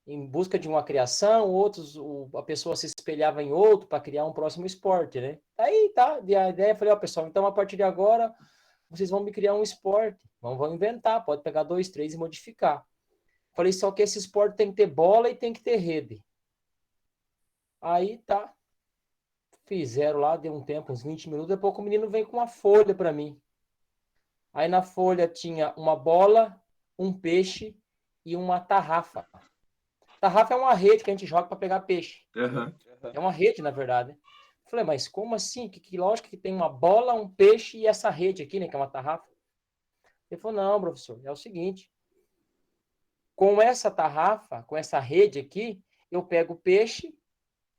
em busca de uma criação, outros, a pessoa se espelhava em outro para criar um próximo esporte, né? Aí tá, a ideia, eu falei, ó, pessoal, então a partir de agora, vocês vão me criar um esporte, vão inventar, pode pegar 2, 3 e modificar. Falei, só que esse esporte tem que ter bola e tem que ter rede. Aí tá, fizeram lá, deu um tempo, uns 20 minutos, depois o menino veio com uma folha para mim. Aí na folha tinha uma bola, um peixe e uma tarrafa. Tarrafa é uma rede que a gente joga para pegar peixe. Uhum. É uma rede, na verdade. Falei, mas como assim? Que lógica que tem uma bola, um peixe e essa rede aqui, né? Que é uma tarrafa. Ele falou, não, professor, é o seguinte. Com essa tarrafa, com essa rede aqui, eu pego o peixe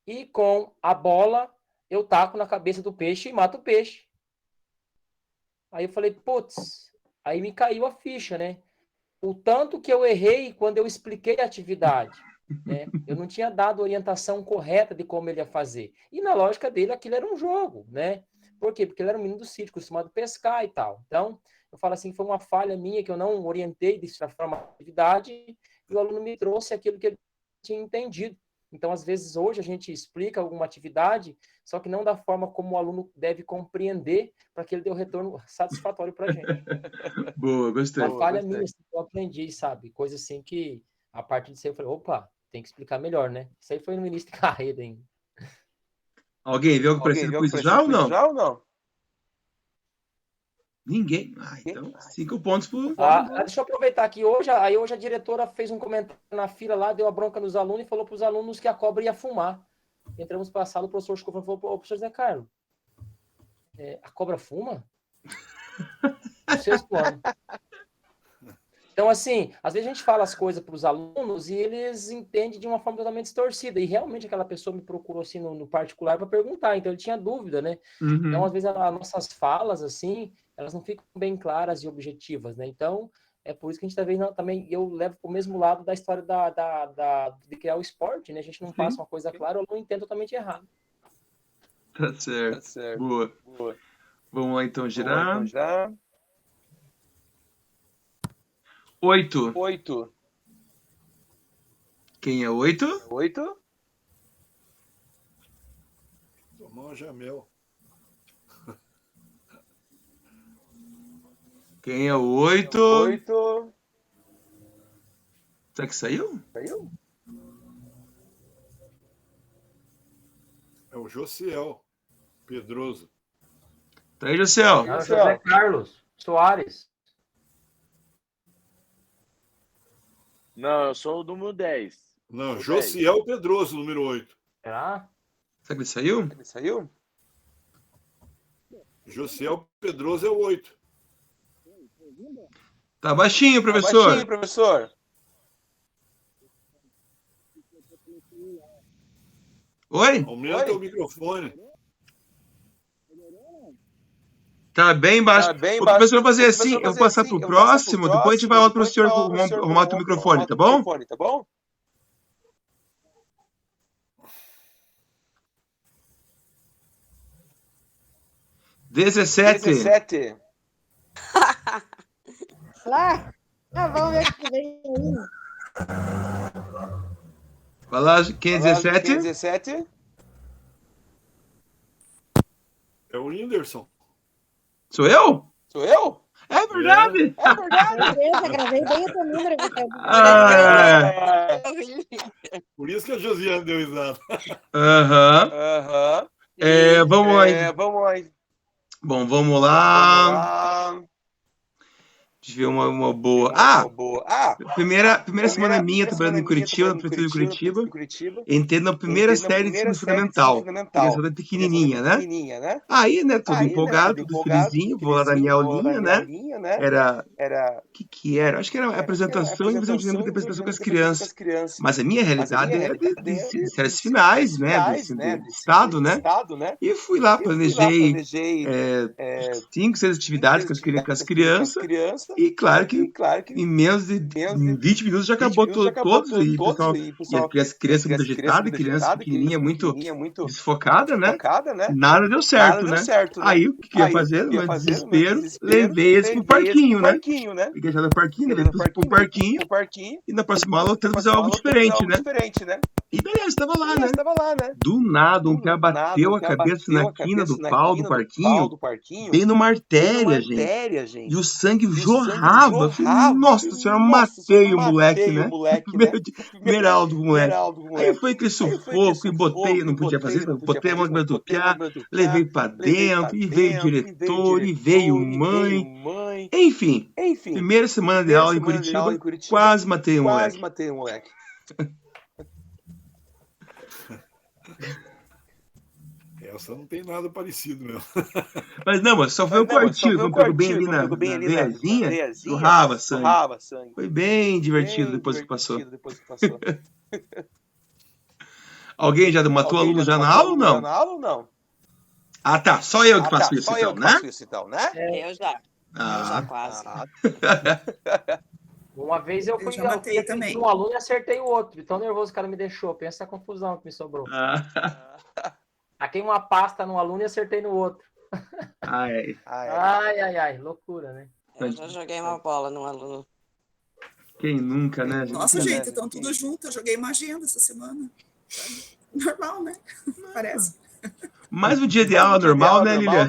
e com a bola eu taco na cabeça do peixe e mato o peixe. Aí eu falei, putz, aí me caiu a ficha, né? O tanto que eu errei quando eu expliquei a atividade, né? Eu não tinha dado a orientação correta de como ele ia fazer. E na lógica dele, aquilo era um jogo, né? Por quê? Porque ele era um menino do sítio, acostumado a pescar e tal. Então, eu falo assim, foi uma falha minha que eu não orientei de forma de atividade e o aluno me trouxe aquilo que ele tinha entendido. Então, às vezes, hoje a gente explica alguma atividade, só que não da forma como o aluno deve compreender para que ele dê o retorno satisfatório para a gente. Boa, gostei. Uma falha minha, assim, que eu aprendi, sabe? Coisa assim que, a partir disso, eu falei, opa, tem que explicar melhor, né? Isso aí foi no início de carreira ainda. Alguém viu algo parecido com isso já ou não? Já ou não? Ninguém? Ah, então 5 pontos por... Deixa eu aproveitar aqui. Hoje a diretora fez um comentário na fila lá, deu a bronca nos alunos e falou para os alunos que a cobra ia fumar. Entramos para a sala, o professor Chico falou, professor Zé Carlos, a cobra fuma? No sexto ano. Então, assim, às vezes a gente fala as coisas para os alunos e eles entendem de uma forma totalmente distorcida. E realmente aquela pessoa me procurou assim no particular para perguntar, então ele tinha dúvida, né? Uhum. Então, às vezes, as nossas falas, assim, elas não ficam bem claras e objetivas, né? Então, é por isso que a gente também eu levo para o mesmo lado da história de criar o esporte, né? A gente não passa uma coisa clara, o aluno entende totalmente errado. Tá certo. Boa. Vamos lá, então, girar. 8. Quem é 8? 8. Tomou o Jamel. Quem é o 8? Será que saiu? É o Josiel Pedroso. Tá aí, Josiel. José Carlos Soares. Não, eu sou o número 10. Não, Josiel Pedroso, número 8. Será? Será que ele saiu? Ele saiu? Josiel Pedroso é o 8. Tá baixinho, professor. Oi? Aumenta o microfone. Tá bem baixo. O professor vai fazer assim, eu vou passar pro próximo, depois a gente vai lá pro senhor arrumar o microfone, tá bom? 17. Lá? Vamos ver o que vem aí. Vai lá, quem é 17? 17. É o Whindersson. Sou eu? É verdade! É verdade! Beleza, gravei bem o teu número, Vitor. Por isso que a Josiane deu risada. Aham. Vamos lá. Bom, vamos lá. Deixa eu ver uma boa. Primeira semana minha trabalhando em Curitiba, na Prefeitura de Curitiba. Entrei na primeira série de ensino fundamental. Criançada pequenininha, né? Aí, né, todo empolgado, tudo felizinho, vou lá dar minha aulinha, né? Era... O que era? Acho que era apresentação e desenvolvimento de apresentação com as crianças. Mas a minha realidade é de séries finais, né? Do estado, né? E fui lá, planejei 5, 6 atividades com as crianças. E claro que em menos de 20 minutos já acabou todos. E o pessoal, e as crianças muito agitadas, criança pequenininha muito desfocada, né? Nada deu certo, né? Aí o que eu ia fazer? No meu desespero, levei eles pro parquinho, né? Fiquei já no parquinho, levei pro parquinho. E na próxima aula eu tento fazer algo diferente, né? E beleza, tava lá, né? Do nada, um cara bateu a cabeça na quina do pau do parquinho, bem numa artéria, gente. E o sangue jorrava. Eu falei, nossa senhora, matei o moleque, né? Primeira aula do moleque. Aí foi aquele sufoco e botei, não podia fazer isso, mas botei a mão no do piá, levei pra dentro, e veio o diretor, e veio mãe. Enfim, primeira semana de aula em Curitiba, quase matei o moleque. Essa não tem nada parecido, meu. Mas só foi um quartinho, quando pegou bem ali na veiazinha, jorrava sangue. Foi bem divertido depois que passou. Alguém já matou aluno já na aula ou não? Ah, tá. Só eu que faço isso, então, né? Eu já. Eu já quase. Uma vez eu já matei também. Um aluno e acertei o outro. Tão nervoso o cara me deixou. Pensa a confusão que me sobrou. Taquei uma pasta no aluno e acertei no outro. Ai. Loucura, né? Eu já joguei uma bola no aluno. Quem nunca, né? Nossa, gente, estão tudo junto. Eu joguei uma agenda essa semana. Normal, né? Parece. Mais um dia de aula normal, né, Lilian?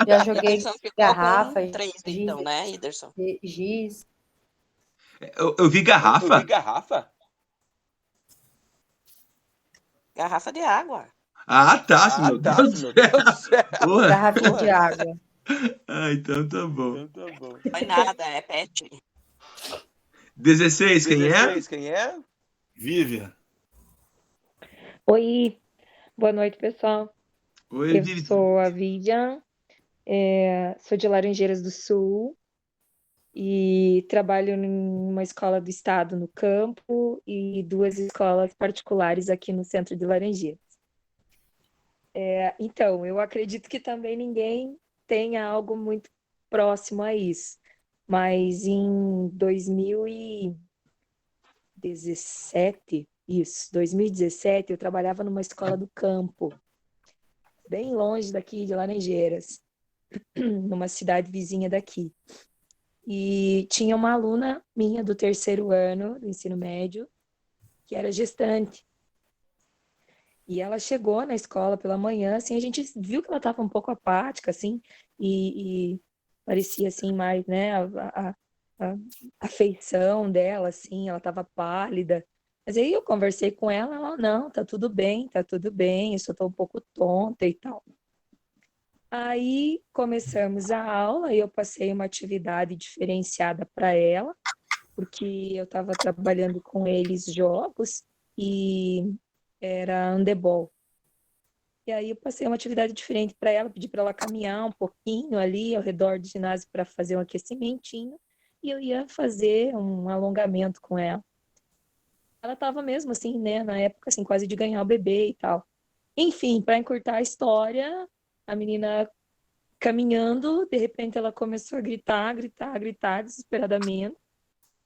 Já joguei garrafa. 3, então, né, Iderson? Giz. Eu vi garrafa. Garrafa de água. Ah, tá. Meu Deus do céu. Garrafinha de água. Ah, então tá bom. Não foi nada, é pet. 16, quem é? Vivian. Oi, boa noite, pessoal. Oi, Eu sou a Vivian, sou de Laranjeiras do Sul e trabalho numa escola do estado no campo e 2 escolas particulares aqui no centro de Laranjeiras. Então, eu acredito que também ninguém tenha algo muito próximo a isso, mas em 2017, eu trabalhava numa escola do campo, bem longe daqui de Laranjeiras, numa cidade vizinha daqui. E tinha uma aluna minha do 3º ano do ensino médio, que era gestante. E ela chegou na escola pela manhã, assim, a gente viu que ela estava um pouco apática, assim, e parecia, assim, mais, né, a feição dela, assim, ela estava pálida. Mas aí eu conversei com ela, não, tá tudo bem, eu só tô um pouco tonta e tal. Aí começamos a aula e eu passei uma atividade diferenciada para ela, porque eu estava trabalhando com eles jogos e era handebol. E aí eu passei uma atividade diferente para ela, pedi para ela caminhar um pouquinho ali ao redor do ginásio para fazer um aquecimentinho e eu ia fazer um alongamento com ela. Ela estava mesmo assim, né, na época assim, quase de ganhar o bebê e tal. Enfim, para encurtar a história, a menina caminhando, de repente ela começou a gritar desesperadamente.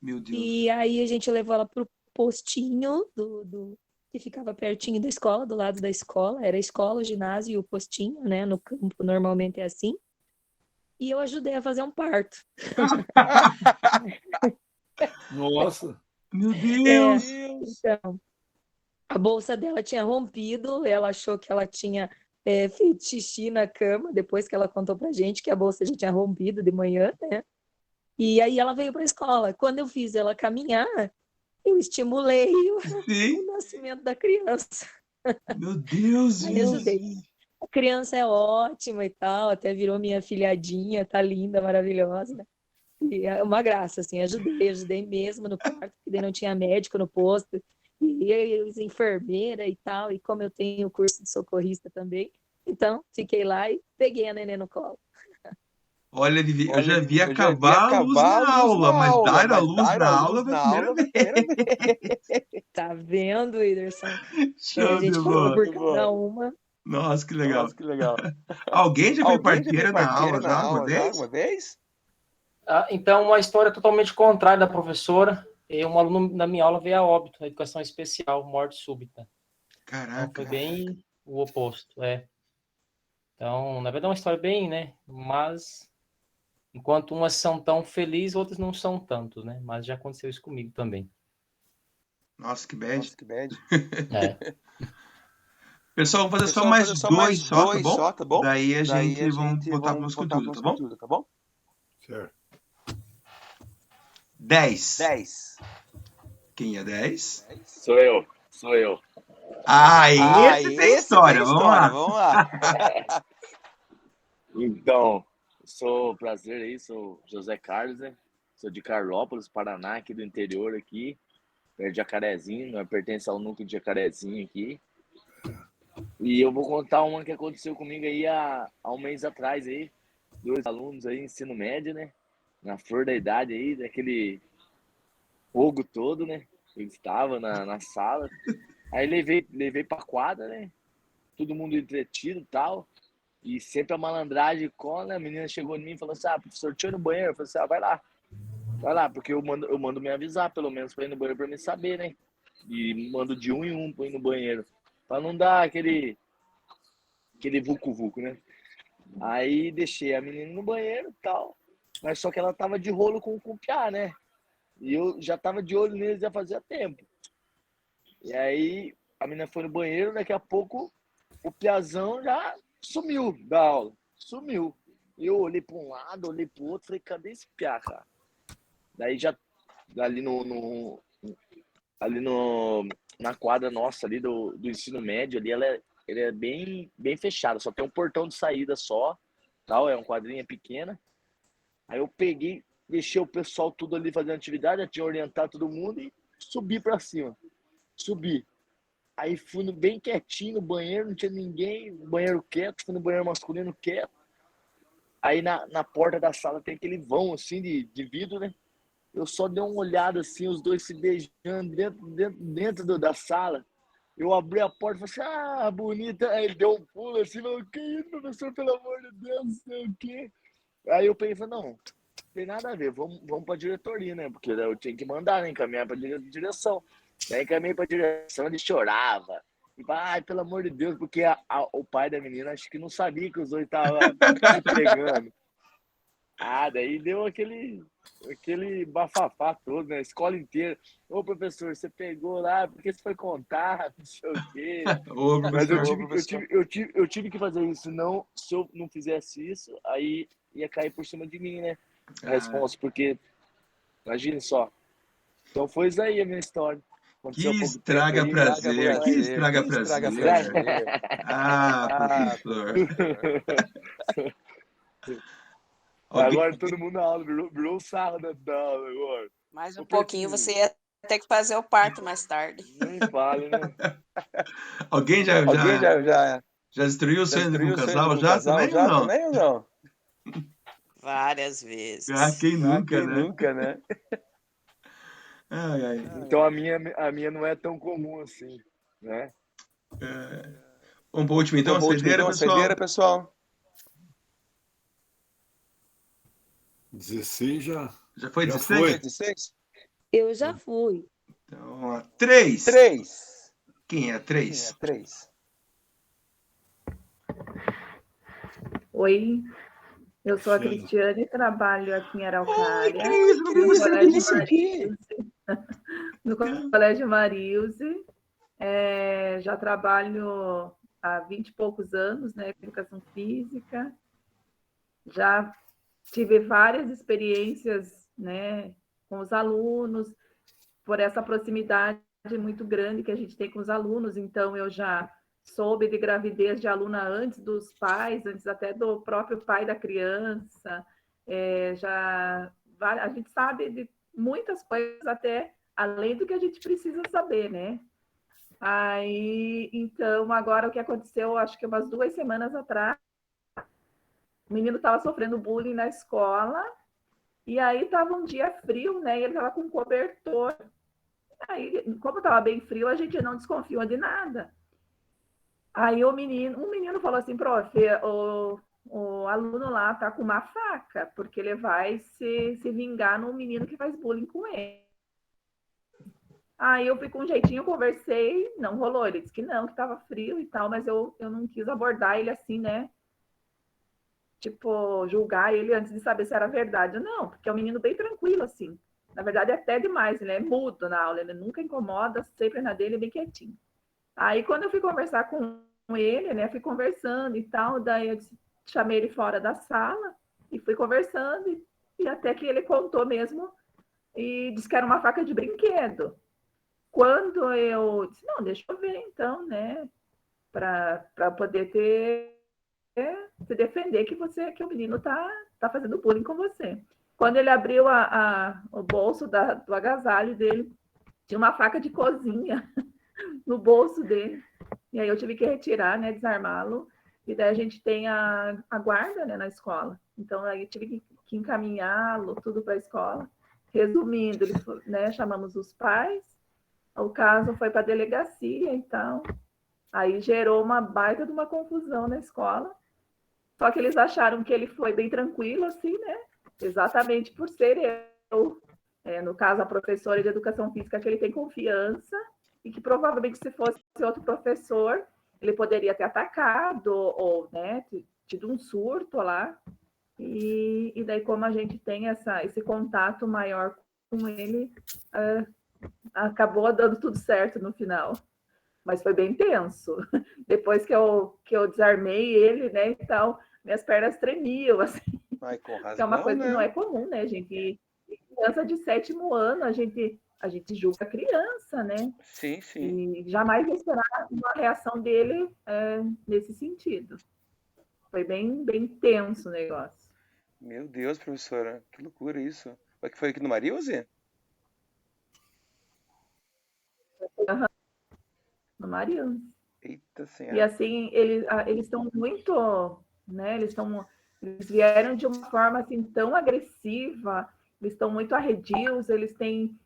Meu Deus. E aí a gente levou ela pro postinho que ficava pertinho da escola, do lado da escola. Era a escola, o ginásio e o postinho, né? No campo normalmente é assim. E eu ajudei a fazer um parto. Nossa! Meu Deus! Então, a bolsa dela tinha rompido, ela achou que ela tinha feito xixi na cama, depois que ela contou pra gente que a bolsa já tinha rompido de manhã, né? E aí ela veio pra escola. Quando eu fiz ela caminhar, eu estimulei o nascimento da criança. Meu Deus! Aí ajudei. A criança é ótima e tal, até virou minha filhadinha, tá linda, maravilhosa, né? E é uma graça, assim, ajudei mesmo no parto, porque daí não tinha médico no posto, e enfermeira e tal, e como eu tenho curso de socorrista também, então fiquei lá e peguei a neném no colo. Olha, Vivi, eu já via cavalos na aula, mas dar a luz na aula foi a primeira vez. Tá vendo, Iderson? Show a gente de falou bola. por cada uma. Nossa, que legal. Alguém já foi parteira na aula já alguma vez? Então, uma história totalmente contrária da professora. Um aluno na minha aula veio a óbito, a educação especial, morte súbita. Caraca. Então, foi bem o oposto, Então, na verdade, é uma história bem, né? Mas, enquanto umas são tão felizes, outras não são tanto, né? Mas já aconteceu isso comigo também. Nossa, que bad. Pessoal, vamos fazer só mais dois só, tá bom? Daí a gente vamos voltar para o nosso conteúdo, tá bom? Certo. 10. Quem é 10? Sou eu. Esse tem história, vamos lá. Então, prazer aí, sou José Carlos, né? Sou de Carlópolis, Paraná, aqui do interior aqui, perto de Jacarezinho, né? Pertence ao núcleo de Jacarezinho aqui. E eu vou contar uma que aconteceu comigo aí há um mês atrás aí, 2 alunos aí, ensino médio, né? Na flor da idade aí, daquele fogo todo, né? Eu estava na sala. Aí levei pra quadra, né? Todo mundo entretido e tal. E sempre a malandragem cola, a menina chegou em mim e falou assim, professor, deixa eu ir no banheiro. Eu falei assim, vai lá, porque eu mando me avisar, pelo menos, pra ir no banheiro pra me saber, né? E mando de 1 em 1 pra ir no banheiro. Pra não dar aquele vucu-vucu, né? Aí deixei a menina no banheiro e tal. Mas só que ela tava de rolo com o piá, né? E eu já tava de olho neles já fazia tempo. E aí a menina foi no banheiro, daqui a pouco o piazão já sumiu da aula. Sumiu. E eu olhei para um lado, olhei para o outro, falei, cadê esse piá, cara? Daí já ali na quadra nossa ali do ensino médio, ali ele é bem fechada, só tem um portão de saída só, tal, é uma quadrinha pequena. Aí eu peguei, deixei o pessoal tudo ali fazendo atividade, já tinha orientado todo mundo e subi para cima. Subi. Aí fui bem quietinho no banheiro, não tinha ninguém, banheiro quieto, fui no banheiro masculino quieto. Aí na porta da sala tem aquele vão assim de vidro, né? Eu só dei uma olhada assim, os dois se beijando dentro da sala. Eu abri a porta e falei assim, bonita. Aí ele deu um pulo assim, falou, que isso, professor, pelo amor de Deus, não sei o quê. Aí eu peguei e falei, não tem nada a ver, vamos para a diretoria, né? Porque eu tinha que mandar, né? Encaminhar para a direção. Daí encaminhei para a direção, ele chorava. E falava, pelo amor de Deus, porque o pai da menina acho que não sabia que os dois estavam se pegando. Daí deu aquele bafafá todo, né? A escola inteira. Ô, professor, você pegou lá, por que você foi contar? Não sei o quê. Mas eu tive que fazer isso. Não, se eu não fizesse isso, aí ia cair por cima de mim, né? A resposta, porque imagine só. Então foi isso aí a minha história. Que estraga prazer. Professor. Agora todo mundo na aula, virou o sarro da aula agora. Mais um pouquinho você ia ter que fazer o parto mais tarde. Nem fale, né? Alguém já destruiu o sonho de um casal já também ou não? Várias vezes. Quem nunca, né? Nunca, né? Então a minha não é tão comum assim, né? Vamos para o último então, saideira, pessoal. 16 já. Já foi 16? Eu já fui. Então, 3. Quem é 3? Oi, eu sou a Cristiane, trabalho aqui em Araucária. No Colégio Marilze. Já trabalho há 20 e poucos anos, né, com educação física. Já tive várias experiências, né, com os alunos, por essa proximidade muito grande que a gente tem com os alunos. Então, eu já soube de gravidez de aluna antes dos pais, antes até do próprio pai da criança. A gente sabe de muitas coisas, até além do que a gente precisa saber, né? Então, agora o que aconteceu, acho que umas 2 semanas atrás, o menino estava sofrendo bullying na escola, e aí estava um dia frio, né? E ele estava com um cobertor. Aí, como estava bem frio, a gente não desconfiou de nada. Aí um menino falou assim, prof, o o aluno lá tá com uma faca, porque ele vai se vingar no menino que faz bullying com ele. Aí eu fui com um jeitinho, conversei, não rolou. Ele disse que não, que estava frio e tal, mas eu não quis abordar ele assim, né? Tipo, julgar ele antes de saber se era verdade ou não, porque é um menino bem tranquilo, assim. Na verdade, é até demais, ele é mudo na aula, ele nunca incomoda, sempre na dele, bem quietinho. Aí, quando eu fui conversar com ele, né, fui conversando e tal, daí eu chamei ele fora da sala e fui conversando, e até que ele contou mesmo e disse que era uma faca de brinquedo. Quando eu disse, não, deixa eu ver então, né, para poder se defender que o menino tá fazendo bullying com você. Quando ele abriu o bolso do agasalho dele, tinha uma faca de cozinha no bolso dele. E aí eu tive que retirar, né, desarmá-lo. E daí a gente tem a guarda, né, na escola. Então aí eu tive que encaminhá-lo tudo para a escola. Resumindo, né, chamamos os pais. O caso foi para a delegacia, então aí gerou uma baita de uma confusão na escola. Só que eles acharam que ele foi bem tranquilo, assim, né? Exatamente por ser eu. No caso, a professora de educação física, que ele tem confiança e que provavelmente, se fosse outro professor, ele poderia ter atacado ou, né, tido um surto lá. E daí, como a gente tem esse contato maior com ele, acabou dando tudo certo no final. Mas foi bem tenso. Depois que eu desarmei ele, né, e tal, minhas pernas tremiam, assim. Ai, com razão, que é uma coisa né? que não é comum, né, gente? Criança de 7º ano, a gente julga a criança, né? Sim, sim. E jamais esperar uma reação dele nesse sentido. Foi bem, bem tenso o negócio. Meu Deus, professora, que loucura isso. Foi aqui no Marilze? No Marilze. Eita senhora. E assim, eles estão muito, né? Eles vieram de uma forma assim tão agressiva, eles estão muito arredios, eles têm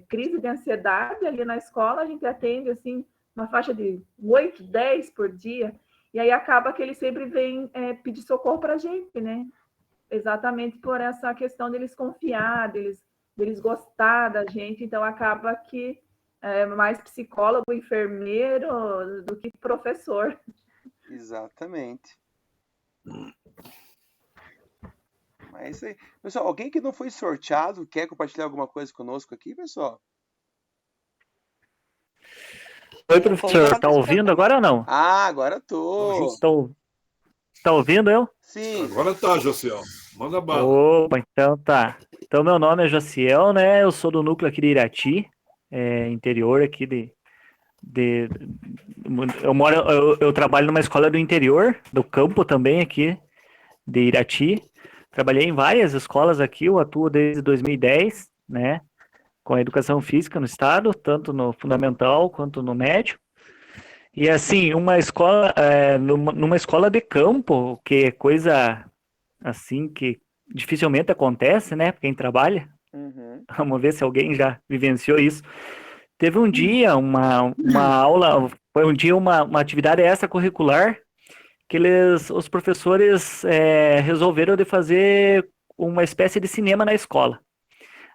crise de ansiedade ali na escola, a gente atende assim uma faixa de 8, 10 por dia, e aí acaba que eles sempre vêm pedir socorro para a gente, né? Exatamente por essa questão deles confiar, deles gostar da gente, então acaba que mais psicólogo, enfermeiro do que professor. Exatamente. Mas aí, pessoal, alguém que não foi sorteado quer compartilhar alguma coisa conosco aqui, pessoal? Oi, professor, tá ouvindo agora ou não? Ah, agora tô. Tá ouvindo eu? Sim. Agora tá, Josiel. Manda bala. Opa, então tá. Então, meu nome é Josiel, né? Eu sou do núcleo aqui de Irati, interior aqui eu trabalho numa escola do interior, do campo também aqui de Irati. Trabalhei em várias escolas aqui, eu atuo desde 2010, né? Com a educação física no estado, tanto no fundamental quanto no médio. E assim, uma escola, numa escola de campo, que é coisa assim que dificilmente acontece, né? Quem trabalha. Uhum. Vamos ver se alguém já vivenciou isso. Teve um dia uma aula, foi um dia uma atividade extracurricular que os professores resolveram de fazer uma espécie de cinema na escola.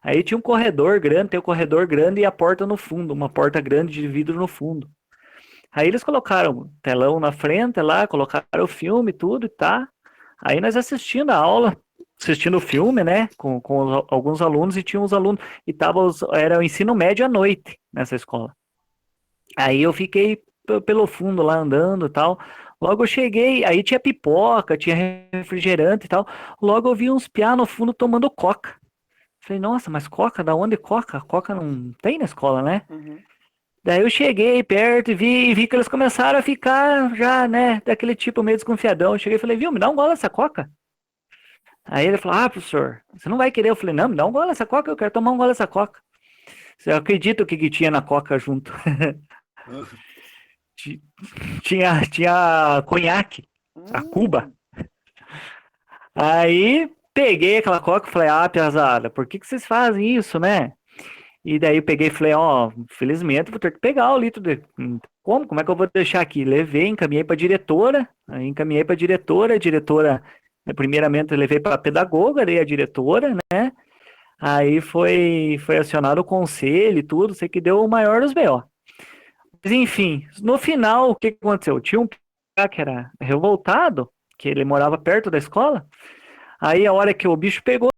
Aí tinha um corredor grande, tem um corredor grande e a porta no fundo, uma porta grande de vidro no fundo. Aí eles colocaram telão na frente lá, colocaram o filme, tudo e tá. Aí nós assistindo a aula, assistindo o filme, né, com alguns alunos, e tinha uns alunos, e era o ensino médio à noite nessa escola. Aí eu fiquei pelo fundo lá andando e tal. Logo eu cheguei, aí tinha pipoca, tinha refrigerante e tal. Logo eu vi uns piá no fundo tomando coca. Falei, nossa, mas coca? Da onde coca? Coca não tem na escola, né? Uhum. Daí eu cheguei perto e vi que eles começaram a ficar já, né, daquele tipo meio desconfiadão. Eu cheguei e falei, viu, me dá um gole dessa coca. Aí ele falou, professor, você não vai querer? Eu falei, não, me dá um gole dessa coca, eu quero tomar um gole dessa coca. Você acredita o que tinha na coca junto? tinha conhaque, a Cuba. Aí peguei aquela coca e falei, piazada, por que vocês fazem isso, né? E daí eu peguei e falei, ó, felizmente vou ter que pegar o litro de... Como é que eu vou deixar aqui? Levei, encaminhei para a diretora, a diretora, primeiramente eu levei para a pedagoga, daí a diretora, né? Aí foi acionado o conselho e tudo, sei que deu o maior dos B.O. Mas enfim, no final, o que aconteceu? Tinha um cara que era revoltado, que ele morava perto da escola, aí a hora que o bicho pegou,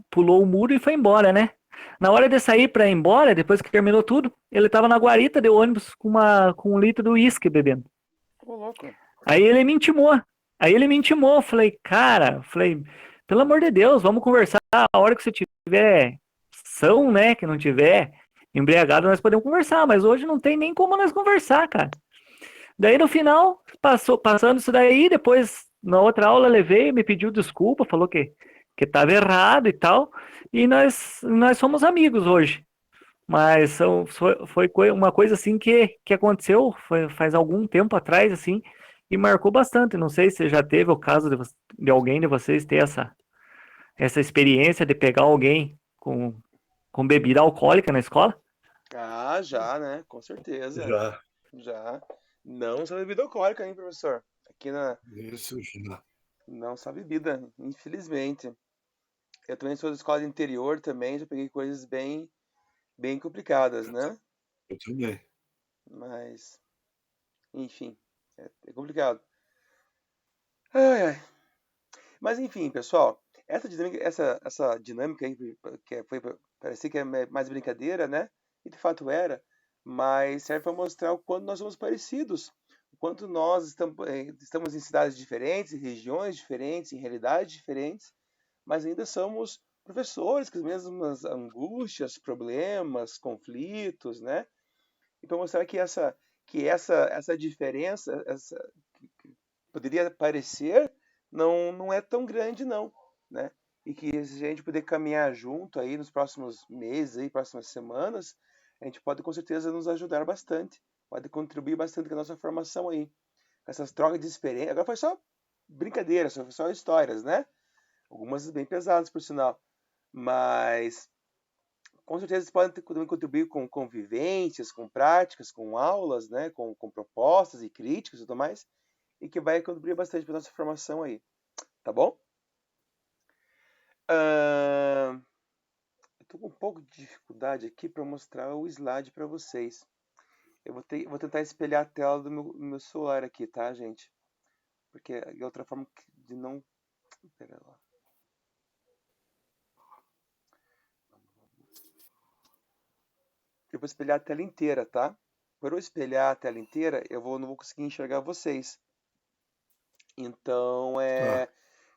pulou o muro e foi embora, né? Na hora de sair para ir embora, depois que terminou tudo, ele tava na guarita de ônibus com 1 litro de uísque bebendo. Ô, louco. Aí ele me intimou. Falei, cara, pelo amor de Deus, vamos conversar. A hora que você tiver são, né? Que não tiver embriagado, nós podemos conversar. Mas hoje não tem nem como nós conversar, cara. Daí no final, passando isso daí, depois na outra aula levei, me pediu desculpa, falou que estava errado e tal. E nós somos amigos hoje. Mas foi uma coisa assim que aconteceu faz algum tempo atrás, assim, e marcou bastante. Não sei se já teve o caso de alguém de vocês ter essa experiência de pegar alguém com bebida alcoólica na escola. Ah, já, né? Com certeza. Já. Não só bebida alcoólica, hein, professor? Aqui na... Isso, já. Não só bebida, infelizmente. Eu também sou da escola de interior também, já peguei coisas bem complicadas, né? Eu também. Mas, enfim, é complicado. Ai, ai. Mas enfim, pessoal, essa dinâmica aí, parecia que é mais brincadeira, né? E de fato era, mas serve para mostrar o quanto nós somos parecidos, o quanto nós estamos em cidades diferentes, em regiões diferentes, em realidades diferentes, mas ainda somos professores com as mesmas angústias, problemas, conflitos, né? E para mostrar que essa diferença, que poderia parecer, não é tão grande não, né? E que se a gente puder caminhar junto aí nos próximos meses, aí, próximas semanas, a gente pode com certeza nos ajudar bastante, pode contribuir bastante com a nossa formação aí. Essas trocas de experiência, agora foi só brincadeira, só histórias, né? Algumas bem pesadas, por sinal, mas com certeza podem também contribuir com convivências, com práticas, com aulas, né? Com propostas e críticas e tudo mais, e que vai contribuir bastante para a nossa formação aí, tá bom? Eu tô com um pouco de dificuldade aqui para mostrar o slide para vocês. Eu vou tentar espelhar a tela do meu celular aqui, tá, gente? Porque é outra forma de não... Pera lá. Eu vou espelhar a tela inteira, tá? Por eu espelhar a tela inteira, não vou conseguir enxergar vocês. Então,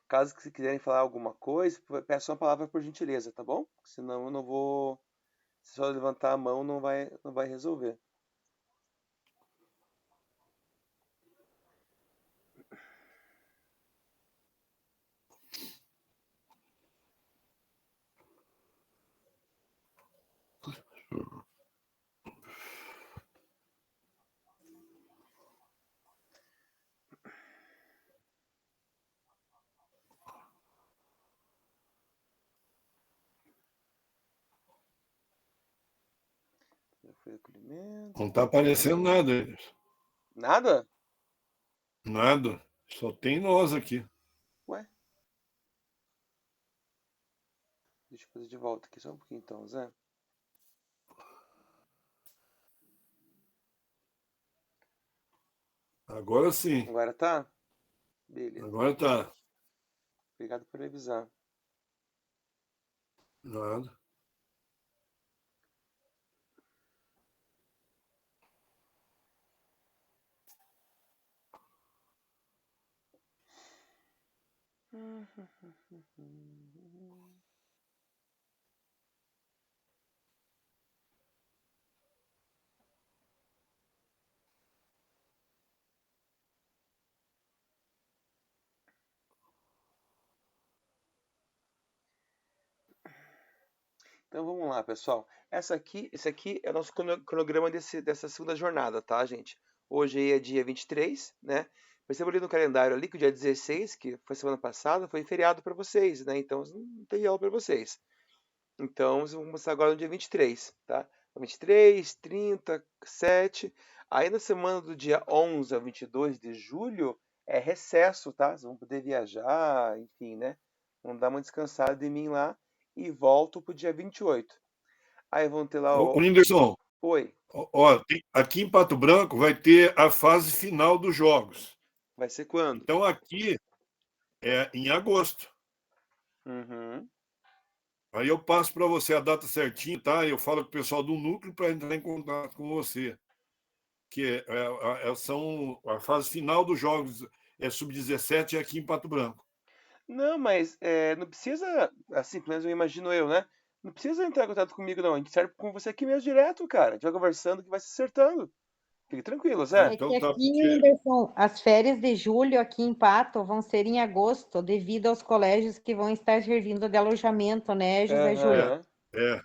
caso vocês quiserem falar alguma coisa, peçam uma palavra por gentileza, tá bom? Senão eu não vou... Se só levantar a mão, não vai resolver. Não tá aparecendo nada. Nada? Nada. Só tem nós aqui. Ué? Deixa eu fazer de volta aqui só um pouquinho então, Zé. Agora sim. Agora tá? Beleza. Agora tá. Obrigado por avisar. Nada. Então vamos lá, pessoal. Esse aqui é o nosso cronograma dessa segunda jornada, tá, gente? Hoje aí é dia 23, né? Perceba ali no calendário ali que o dia 16, que foi semana passada, foi feriado para vocês, né? Então não tem aula para vocês. Então, vamos começar agora no dia 23, tá? 23, 30, 7. Aí na semana do dia 11 a 22 de julho é recesso, tá? Vocês vão poder viajar, enfim, né? Vão dar uma descansada de mim lá e volto pro dia 28. Aí vão ter lá Ô, o... Whindersson, Oi, ó, aqui em Pato Branco vai ter a fase final dos jogos. vai ser quando? Então aqui é em agosto. Uhum. Aí eu passo para você a data certinha, tá? Eu falo com o pessoal do núcleo para entrar em contato com você. Que são a fase final dos jogos sub-17 aqui em Pato Branco. Não, mas não precisa, assim, pelo menos eu imagino eu, né? Não precisa entrar em contato comigo, não. A gente serve com você aqui mesmo direto, cara. A gente vai conversando que vai se acertando. Fique tranquilo, Zé. Então que tá, aqui, porque... Whindersson, as férias de julho aqui em Pato vão ser em agosto, devido aos colégios que vão estar servindo de alojamento, né, José Júlio? Aham.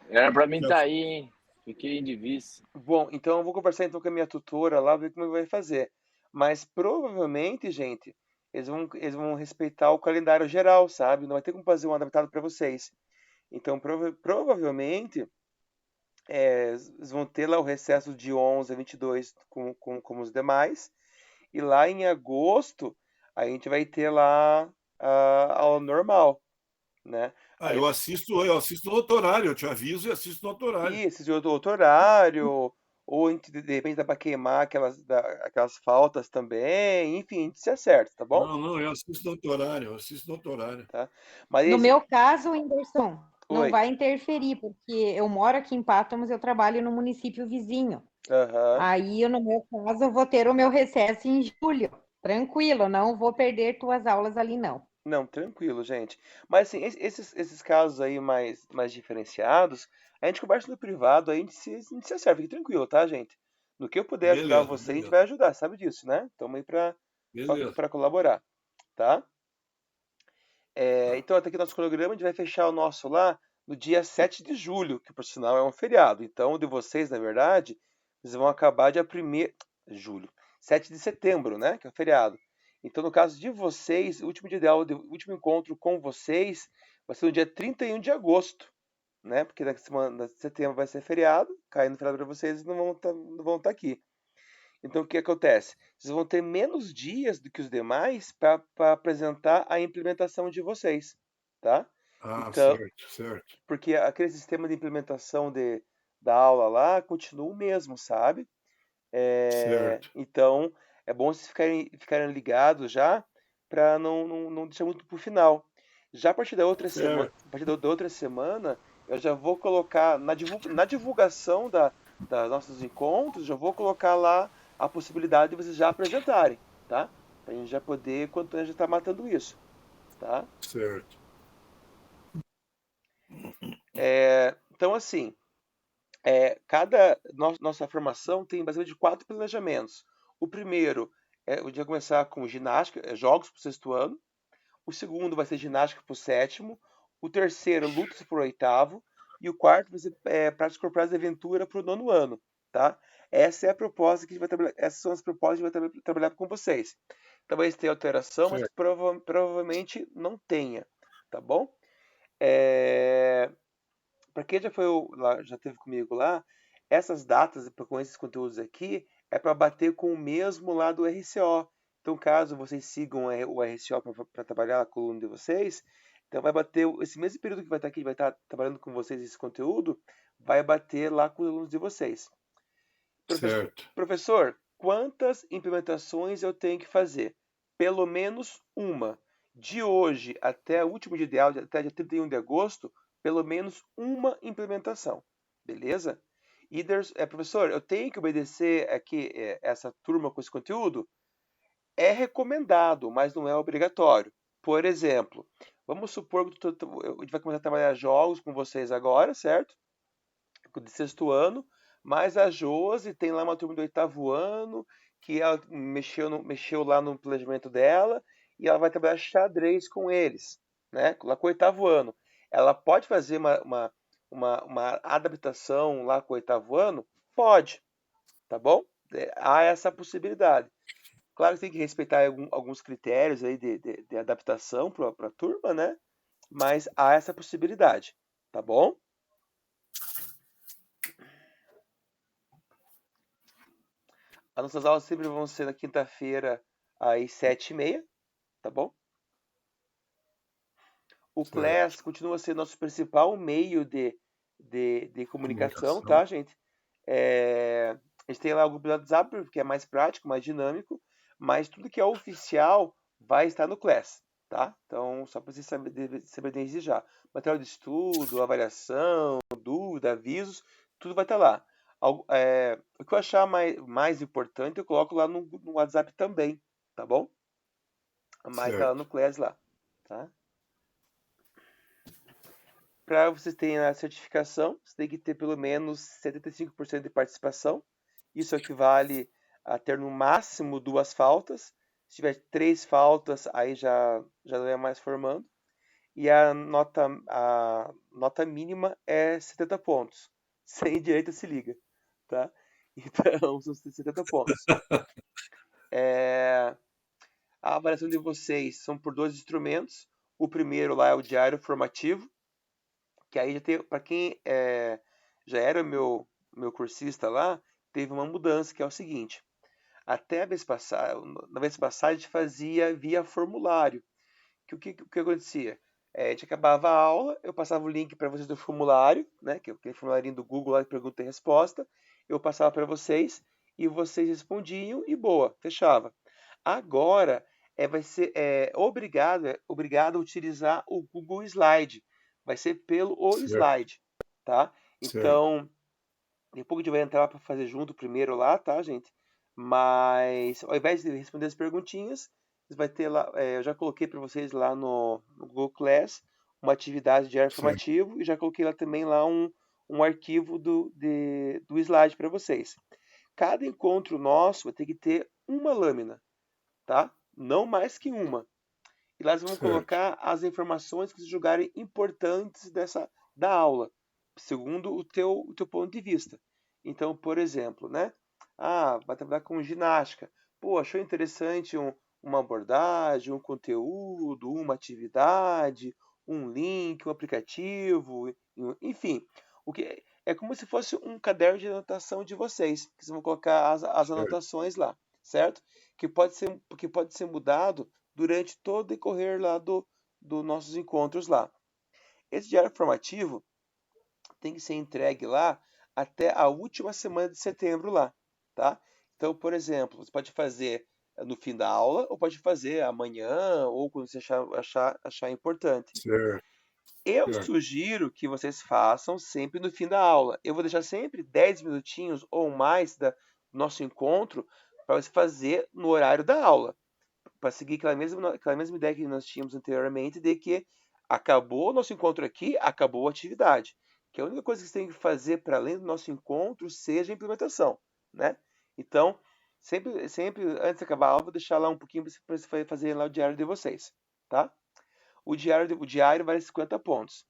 Era pra mim estar aí, hein? Fiquei de vice. Bom, então eu vou conversar então com a minha tutora lá, ver como vai fazer. Mas provavelmente, gente, eles vão respeitar o calendário geral, sabe? Não vai ter como fazer um adaptado para vocês. Então, provavelmente, eles vão ter lá o recesso de 11 a 22 como os demais. E lá em agosto, a gente vai ter lá a aula normal, né? Aí, eu assisto no outro horário, eu te aviso e assisto no outro horário. isso, de outro horário, ou a gente, de repente dá para queimar aquelas faltas também, enfim, a gente se acerta, tá bom? Não, eu assisto no outro horário, Tá? Mas No meu caso, Whindersson, não Oi. vai interferir, porque eu moro aqui em Pato, mas eu trabalho no município vizinho. Aham. Aí, no meu caso, eu vou ter o meu recesso em julho. Tranquilo, não vou perder tuas aulas ali, não. Não, tranquilo, gente. Mas assim, esses casos aí mais diferenciados, a gente conversa no privado, aí a gente se acerta, fique tranquilo, tá, gente? No que eu puder ajudar Beleza, você, a gente beleza. vai ajudar, sabe disso, né? Estamos aí Beleza. para colaborar, tá? Então, até aqui nosso cronograma, a gente vai fechar o nosso lá no dia 7 de julho, que por sinal é um feriado. Então, o de vocês, na verdade, vocês vão acabar dia 1º de julho, 7 de setembro, né? Que é o feriado. Então, no caso de vocês, o último dia de aula, o último encontro com vocês vai ser no dia 31 de agosto, né? Porque na semana de setembro vai ser feriado, cai no feriado para vocês e não vão estar aqui. Então, o que acontece? Vocês vão ter menos dias do que os demais para apresentar a implementação de vocês, tá? Então, Certo. porque aquele sistema de implementação da aula lá continua o mesmo, sabe? Certo. Então, é bom vocês ficarem ligados já para não deixar muito para o final. Já a partir da outra semana, eu já vou colocar na divulgação dos nossos encontros, já vou colocar lá a possibilidade de vocês já apresentarem, tá? Pra gente já poder, quanto antes, já tá matando isso, tá? Certo. Então, assim, nossa formação tem basicamente 4 planejamentos. O primeiro é o de começar com ginástica, jogos para o 6º ano. O segundo vai ser ginástica para o 7º. O terceiro, lutas para o 8º. E o quarto vai ser práticas corporais de aventura para o 9º ano, tá? Essa é a proposta que a gente vai trabalhar. Essas são as propostas que a gente vai trabalhar com vocês. Talvez tenha alteração, mas provavelmente não tenha, tá bom? Para quem já já esteve comigo lá, essas datas com esses conteúdos aqui é para bater com o mesmo lá do RCO. Então, caso vocês sigam o RCO para trabalhar a coluna de vocês, então vai bater esse mesmo período que vai estar aqui, vai estar trabalhando com vocês esse conteúdo, vai bater lá com os alunos de vocês. Professor, quantas implementações eu tenho que fazer? Pelo menos uma. De hoje até o último dia de aula, até dia 31 de agosto, pelo menos uma implementação. Beleza? Professor, eu tenho que obedecer aqui essa turma com esse conteúdo? É recomendado, mas não é obrigatório. Por exemplo, vamos supor que a gente vai começar a trabalhar jogos com vocês agora, certo? De 6º ano, mas a Josi tem lá uma turma do 8º ano, que ela mexeu lá no planejamento dela, e ela vai trabalhar xadrez com eles, né? Lá com o 8º ano. Ela pode fazer uma adaptação lá com o 8º ano? Pode, tá bom? Há essa possibilidade. Claro que tem que respeitar alguns critérios aí de adaptação para a turma, né? mas há essa possibilidade, tá bom? As nossas aulas sempre vão ser na quinta-feira, às 7h30, tá bom? O Class continua sendo nosso principal meio de comunicação, tá, gente? A gente tem lá o grupo do WhatsApp, que é mais prático, mais dinâmico, mas tudo que é oficial vai estar no Class, tá? Então, só para vocês saberem desde já. Material de estudo, avaliação, dúvida, avisos, tudo vai estar lá. O que eu achar mais importante, eu coloco lá no WhatsApp também, tá bom? Mas tá lá no Class lá, tá? Para vocês terem a certificação, você tem que ter pelo menos 75% de participação. Isso equivale a ter no máximo 2 faltas. Se tiver 3 faltas, aí já não é mais formando. E a nota mínima é 70 pontos. Sem direito se liga, tá? Então, são 70 pontos. A avaliação de vocês são por 2 instrumentos. O primeiro lá é o diário formativo, que aí já tem, para quem já era meu cursista lá, teve uma mudança, que é o seguinte: até na vez passada a gente fazia via formulário. O que acontecia? A gente acabava a aula, eu passava o link para vocês do formulário, né, que é aquele formularinho do Google lá de pergunta e resposta, eu passava para vocês e vocês respondiam e boa, fechava. Agora vai ser obrigado a utilizar o Google Slide. Vai ser pelo slide, tá? Então, depois a gente vai entrar para fazer junto primeiro lá, tá, gente? Mas, ao invés de responder as perguntinhas, vai ter lá, eu já coloquei para vocês lá no Google Class uma atividade de diário formativo e já coloquei lá também lá um arquivo do slide para vocês. Cada encontro nosso vai ter que ter uma lâmina, tá? Não mais que uma. E lá vamos colocar as informações que vocês julgarem importantes da aula, segundo o teu ponto de vista. Então, por exemplo, né? Vai trabalhar com ginástica. Pô, achou interessante uma abordagem, um conteúdo, uma atividade, um link, um aplicativo, enfim. O que é como se fosse um caderno de anotação de vocês, que vocês vão colocar as anotações lá, certo? Que pode ser mudado durante todo o decorrer lá dos nossos encontros lá. Esse diário formativo tem que ser entregue lá até a última semana de setembro lá, tá? Então, por exemplo, você pode fazer no fim da aula, ou pode fazer amanhã, ou quando você achar importante. Eu sugiro que vocês façam sempre no fim da aula. Eu vou deixar sempre 10 minutinhos ou mais do nosso encontro para você fazer no horário da aula, para seguir aquela mesma ideia que nós tínhamos anteriormente, de que acabou o nosso encontro aqui, acabou a atividade. Que a única coisa que você tem que fazer para além do nosso encontro seja a implementação, né? Então, sempre antes de acabar a aula, vou deixar lá um pouquinho para você fazer lá o diário de vocês, tá? O diário vale 50 pontos.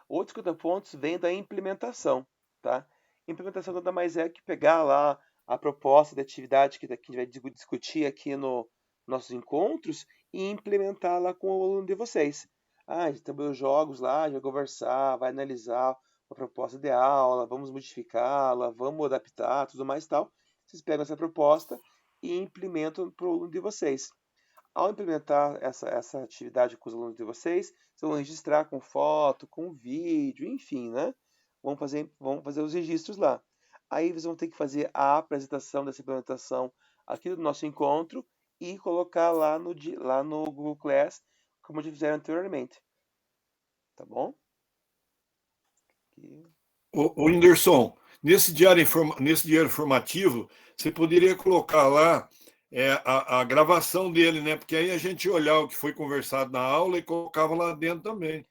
Outros 50 pontos vêm da implementação, tá? Implementação nada mais é que pegar lá a proposta de atividade que a gente vai discutir aqui nos nossos encontros e implementar lá com o aluno de vocês. A gente trabalhou jogos lá, vai conversar, vai analisar a proposta de aula, vamos modificá-la, vamos adaptar, tudo mais e tal. Vocês pegam essa proposta e implementam para o aluno de vocês. Ao implementar essa atividade com os alunos de vocês vão registrar com foto, com vídeo, enfim, né? Vão fazer os registros lá. Aí vocês vão ter que fazer a apresentação dessa implementação aqui do nosso encontro e colocar lá no Google Class, como já fizeram anteriormente. Tá bom? O Whindersson, nesse diário informativo, você poderia colocar lá a gravação dele, né? Porque aí a gente ia olhar o que foi conversado na aula e colocava lá dentro também.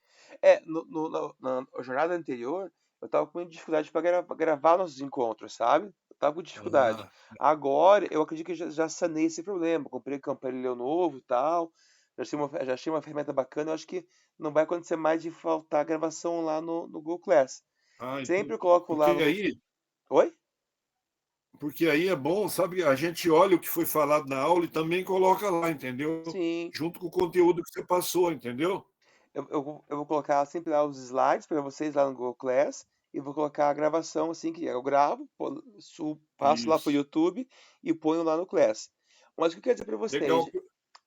Na jornada anterior, eu estava com dificuldade para gravar nossos encontros, sabe? Eu estava com dificuldade. Agora, eu acredito que já sanei esse problema. Comprei Campanile novo e tal. Já achei uma ferramenta bacana. Eu acho que não vai acontecer mais de faltar gravação lá no Google Class. Sempre eu coloco lá no... Oi? Porque aí é bom, sabe? A gente olha o que foi falado na aula e também coloca lá, entendeu? Sim. Junto com o conteúdo que você passou, entendeu? eu vou colocar sempre lá os slides para vocês lá no Google Class e vou colocar a gravação assim que eu gravo, passo lá para o Isso. YouTube e ponho lá no Class. Mas o que eu quero dizer para vocês? Legal. O que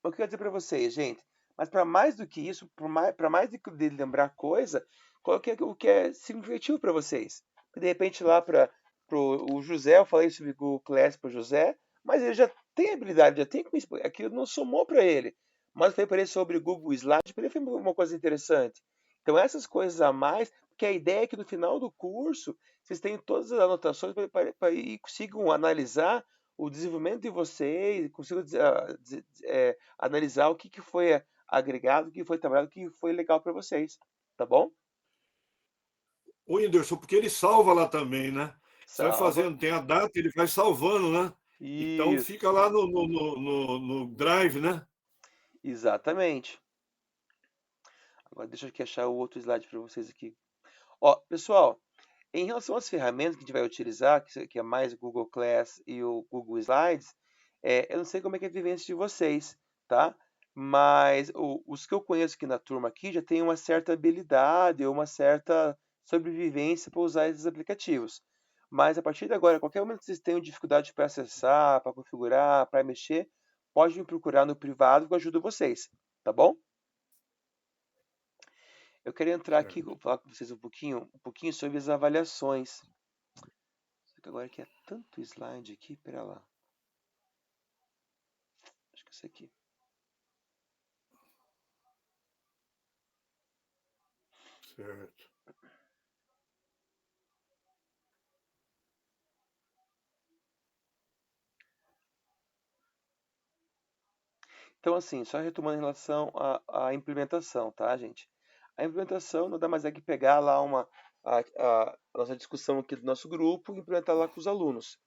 eu quero dizer para vocês, gente? Mas para mais do que isso, para mais do que de lembrar coisa, coloquei o que é significativo para vocês. De repente lá para o José, eu falei sobre o Google Class para o José, mas ele já tem habilidade, já tem conhecimento. Aquilo não somou para ele. Mas eu falei para ele sobre o Google Slide, para ele foi uma coisa interessante. Então essas coisas a mais, porque a ideia é que no final do curso vocês tenham todas as anotações e consigam analisar o desenvolvimento de vocês, consigam analisar o que foi agregado, o que foi trabalhado, o que foi legal para vocês, tá bom? O Whindersson, porque ele salva lá também, né? Você vai Salva. fazendo, tem a data, ele vai salvando, né? Então Isso. fica lá no Drive, né? Exatamente. Agora deixa eu aqui achar o outro slide para vocês aqui. Ó, pessoal, em relação às ferramentas que a gente vai utilizar, que é mais o Google Class e o Google Slides, eu não sei como é que é a vivência de vocês, tá? Mas os que eu conheço aqui na turma aqui já têm uma certa habilidade ou uma certa sobrevivência para usar esses aplicativos. Mas a partir de agora, qualquer momento que vocês tenham dificuldade para acessar, para configurar, para mexer, pode me procurar no privado que eu ajudo vocês, tá bom? Eu queria entrar aqui e falar com vocês um pouquinho sobre as avaliações. Só que agora aqui é tanto slide aqui, pera lá. Acho que é esse aqui. Certo. Então, assim, só retomando em relação à implementação, tá, gente? A implementação nada mais é que pegar lá a nossa discussão aqui do nosso grupo e implementar lá com os alunos.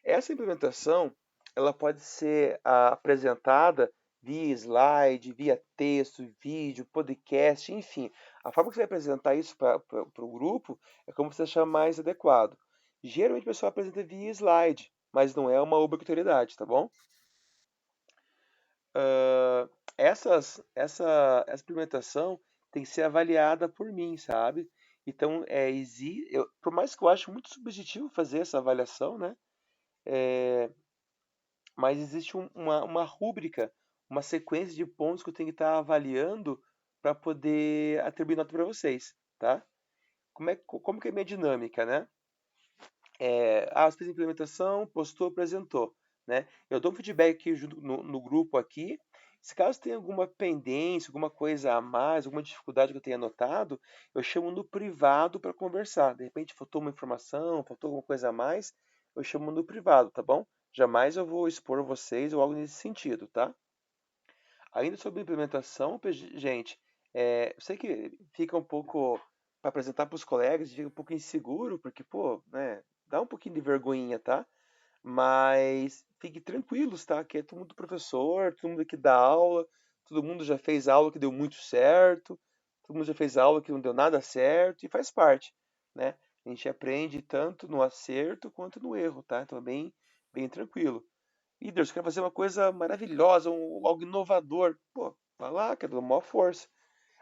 Essa implementação, ela pode ser apresentada via slide, via texto, vídeo, podcast, enfim. A forma que você vai apresentar isso para o grupo é como você achar mais adequado. Geralmente o pessoal apresenta via slide, mas não é uma obrigatoriedade, tá bom? Essa implementação tem que ser avaliada por mim, sabe? Então, por mais que eu acho muito subjetivo fazer essa avaliação, né? Mas existe uma rúbrica, uma sequência de pontos que eu tenho que estar avaliando para poder atribuir nota para vocês, tá? Como que é a minha dinâmica, né? Você fez a implementação, postou, apresentou, né? Eu dou um feedback aqui junto no grupo aqui. Se caso tem alguma pendência, alguma coisa a mais, alguma dificuldade que eu tenha notado, eu chamo no privado para conversar. De repente faltou uma informação, faltou alguma coisa a mais, eu chamo no privado, tá bom? Jamais eu vou expor vocês ou algo nesse sentido, tá? Ainda sobre implementação, gente, eu sei que fica um pouco, para apresentar para os colegas, fica um pouco inseguro, porque, pô, né, dá um pouquinho de vergonhinha, tá? Mas fiquem tranquilos, tá? Que é todo mundo professor, todo mundo aqui dá aula, todo mundo já fez aula que deu muito certo, todo mundo já fez aula que não deu nada certo e faz parte, né? A gente aprende tanto no acerto quanto no erro, tá? Então é bem tranquilo. E Deus, quer fazer uma coisa maravilhosa, algo inovador. Pô, vai lá, quero dar maior força.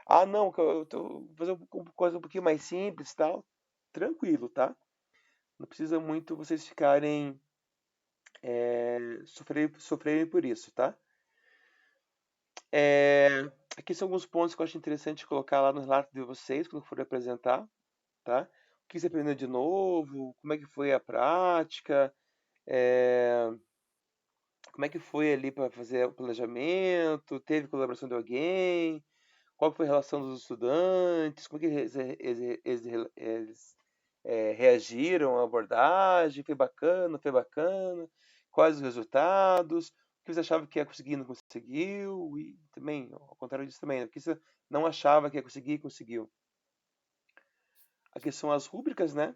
Ah, não, eu tô fazendo uma coisa um pouquinho mais simples e tal. Tranquilo, tá? Não precisa muito vocês ficarem sofrerem por isso, tá? Aqui são alguns pontos que eu acho interessante colocar lá no relato de vocês quando for apresentar, tá? O que você aprendeu de novo? Como é que foi a prática? Como é que foi ali para fazer o planejamento? Teve colaboração de alguém? Qual foi a relação dos estudantes? Como é que eles reagiram à abordagem? Foi bacana? Não foi bacana? Quais os resultados? O que você achava que ia conseguir e não conseguiu? E também, ao contrário disso também, o que você não achava que ia conseguir e conseguiu? Aqui são as rúbricas, né?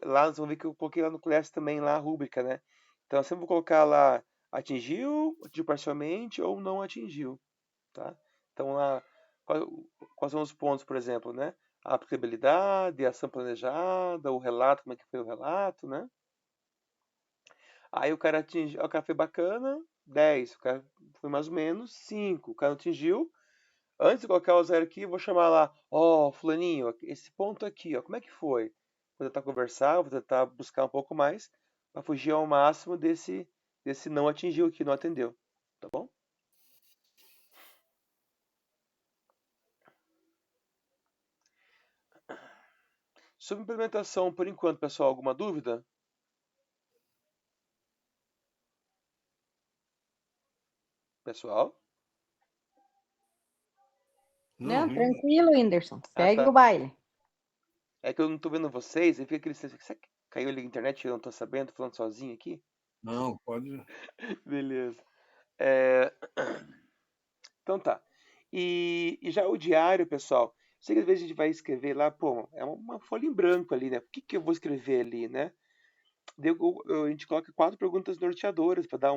Lá vocês vão ver que eu coloquei lá no Class também lá a rúbrica, né? Então eu sempre vou colocar lá atingiu parcialmente ou não atingiu, tá? Então lá quais são os pontos, por exemplo, né? A aplicabilidade, a ação planejada, o relato, como é que foi o relato, né? Aí o cara foi bacana, 10, o cara foi mais ou menos 5, o cara não atingiu, Antes de colocar o 0 aqui, eu vou chamar lá, fulaninho, esse ponto aqui, como é que foi? Vou tentar conversar, vou tentar buscar um pouco mais, para fugir ao máximo desse não atingiu aqui, não atendeu, tá bom? Sobre implementação, por enquanto, pessoal, alguma dúvida? Pessoal? Não, tranquilo, Whindersson. Segue o baile. É que eu não tô vendo vocês, e fica aquele... Será que caiu ali na internet e eu não tô sabendo? Tô falando sozinho aqui? Não, pode... Beleza. Então tá. E já o diário, pessoal, sei que às vezes a gente vai escrever lá, é uma folha em branco ali, né? O que eu vou escrever ali, né? A gente coloca 4 perguntas norteadoras para dar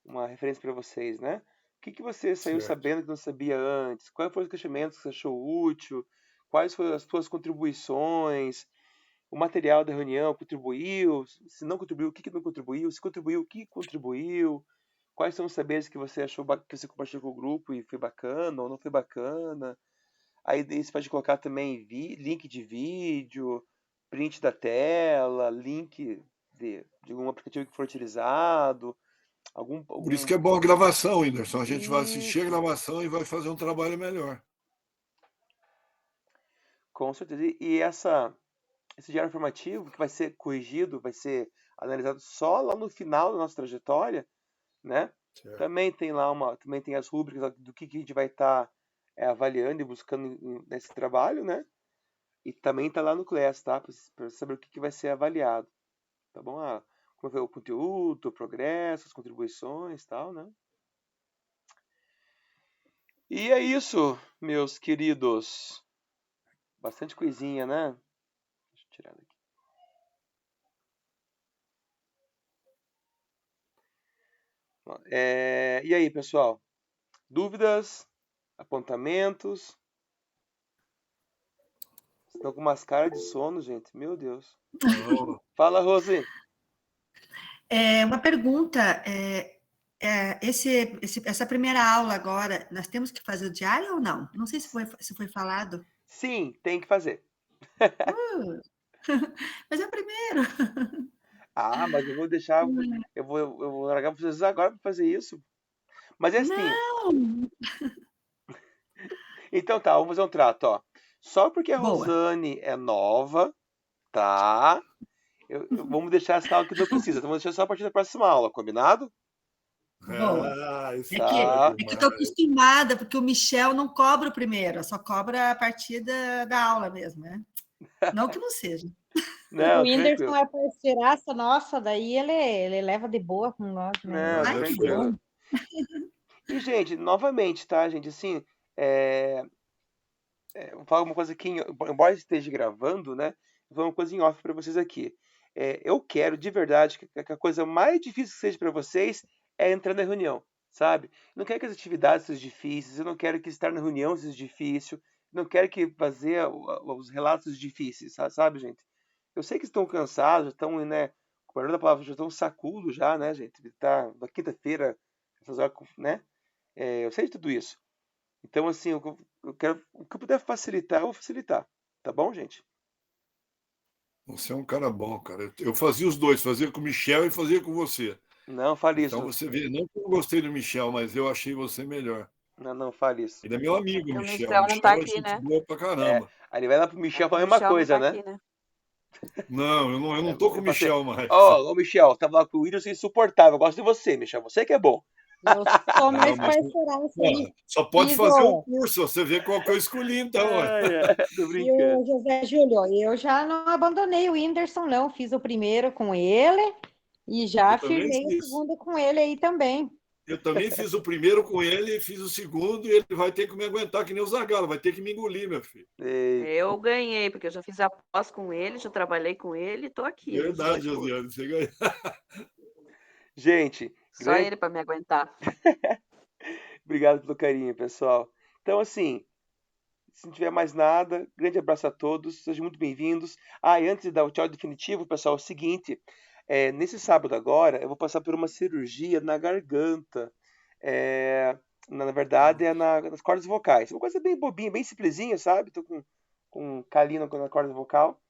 uma referência para vocês, né? O que você saiu sabendo que não sabia antes? Quais foram os questionamentos que você achou útil? Quais foram as suas contribuições? O material da reunião contribuiu? Se não contribuiu, o que não contribuiu? Se contribuiu, o que contribuiu? Quais são os saberes que você achou que você compartilhou com o grupo e foi bacana ou não foi bacana? Aí você pode colocar também link de vídeo, print da tela, link de algum aplicativo que for utilizado. Por isso que é bom a gravação, Whindersson. A gente vai assistir a gravação e vai fazer um trabalho melhor. Com certeza. E esse diário informativo que vai ser corrigido, vai ser analisado só lá no final da nossa trajetória, né? Certo. Também tem lá também tem as rúbricas do que a gente vai estar avaliando e buscando nesse trabalho, né? E também está lá no CLES, tá? Para saber o que vai ser avaliado, tá bom? Como foi o conteúdo, o progresso, as contribuições, tal, né? E é isso, meus queridos. Bastante coisinha, né? Deixa eu tirar daqui. E aí, pessoal? Dúvidas? Apontamentos? Estão com umas caras de sono, gente. Meu Deus. Fala, Rose. Uma pergunta. Essa primeira aula agora, nós temos que fazer o diário ou não? Não sei se foi falado. Sim, tem que fazer. Mas é o primeiro. Mas eu vou deixar. Eu vou largar para vocês agora para fazer isso. Mas é assim. Não! Então tá, vamos fazer um trato, ó. Só porque a Rosane é nova, tá? Vamos deixar essa aula que não precisa. Então vamos deixar só a partir da próxima aula, combinado? Boa. É que eu tô acostumada, porque o Michel não cobra o primeiro, só cobra a partir da aula mesmo, né? Não que não seja. Não, o Whindersson é parceiraça nossa, daí ele leva de boa com nós, né? Não, tranquilo. E, gente, novamente, tá, gente? Assim, vou falar uma coisa aqui, embora esteja gravando, né? Vou falar uma coisa em off para vocês aqui. Eu quero, de verdade, que a coisa mais difícil que seja para vocês é entrar na reunião, sabe? Eu não quero que as atividades sejam difíceis, eu não quero que estar na reunião seja difícil, eu não quero que fazer os relatos difíceis, sabe, gente? Eu sei que estão cansados, já estão, né? Com a da palavra, já estão sacudos já, né, gente? Tá na quinta-feira, essas horas, né? Eu sei de tudo isso. Então, assim, eu quero, o que eu puder facilitar, eu vou facilitar. Tá bom, gente? Você é um cara bom, cara. Eu fazia os dois, fazia com o Michel e fazia com você. Não fale isso. Então você vê, não que eu gostei do Michel, mas eu achei você melhor. Não fale isso. Ele é meu amigo, O Michel. Michel não tá aqui, né? Boa pra caramba. Aí ele vai lá pro Michel falar a mesma coisa, né? Aqui, né? Não, eu não tô com o Michel mais. Ô, Michel, tava lá com o Whindersson insuportável. Eu gosto de você, Michel. Você que é bom. Eu sou mais parceiraça aí. Só pode fazer um curso, você vê qual que eu escolhi, então. Tô brincando. E o José Júlio, eu já não abandonei o Whindersson, não. Fiz o primeiro com ele e já firmei o segundo com ele aí também. Eu também fiz o primeiro com ele, fiz o segundo e ele vai ter que me aguentar que nem o Zagalo, vai ter que me engolir, meu filho. Eu ganhei, porque eu já fiz a pós com ele, já trabalhei com ele e tô aqui. Verdade, Josiane, você ganhou. Gente... Só ele para me aguentar. Obrigado pelo carinho, pessoal. Então, assim, se não tiver mais nada, grande abraço a todos, sejam muito bem-vindos. E antes de dar o tchau definitivo, pessoal, é o seguinte, nesse sábado agora, eu vou passar por uma cirurgia na garganta. Na verdade, é nas cordas vocais. Uma coisa bem bobinha, bem simplesinha, sabe? Tô com calina na corda vocal.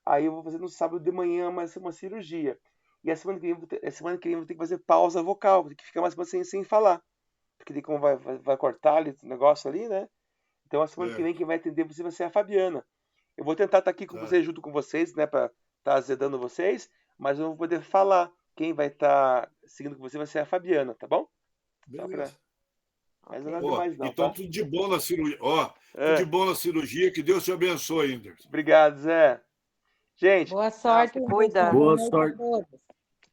Aí eu vou fazer no sábado de manhã uma cirurgia. E a semana que vem eu vou ter que fazer pausa vocal, vou ter que ficar mais sem falar. Porque como vai cortar ali, o negócio ali, né? Então a semana que vem quem vai atender você vai ser a Fabiana. Eu vou tentar estar aqui com vocês, junto com vocês, né? Pra estar azedando vocês, mas eu não vou poder falar. Quem vai estar seguindo com você vai ser a Fabiana, tá bom? Beleza. Mas não é nada mais não, então, tá? tudo de bom na cirurgia. Tudo de bom na cirurgia. Que Deus te abençoe, Whindersson. Obrigado, Zé. Gente. Boa sorte. Cuida. Boa sorte.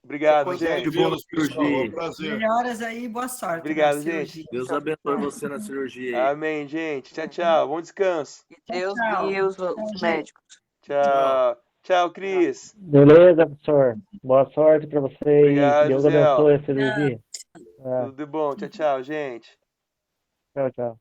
Obrigado, gente. Boa cirurgia. Melhoras aí, boa sorte. Obrigado, gente. Deus abençoe você na cirurgia aí. Amém, gente. Tchau, tchau. Bom descanso. Deus guie os médicos. Tchau. Tchau, Cris. Beleza, professor. Boa sorte para você. Obrigado, Deus Gisele. abençoe a cirurgia. Tudo de bom. Tchau, tchau, gente. Tchau, tchau.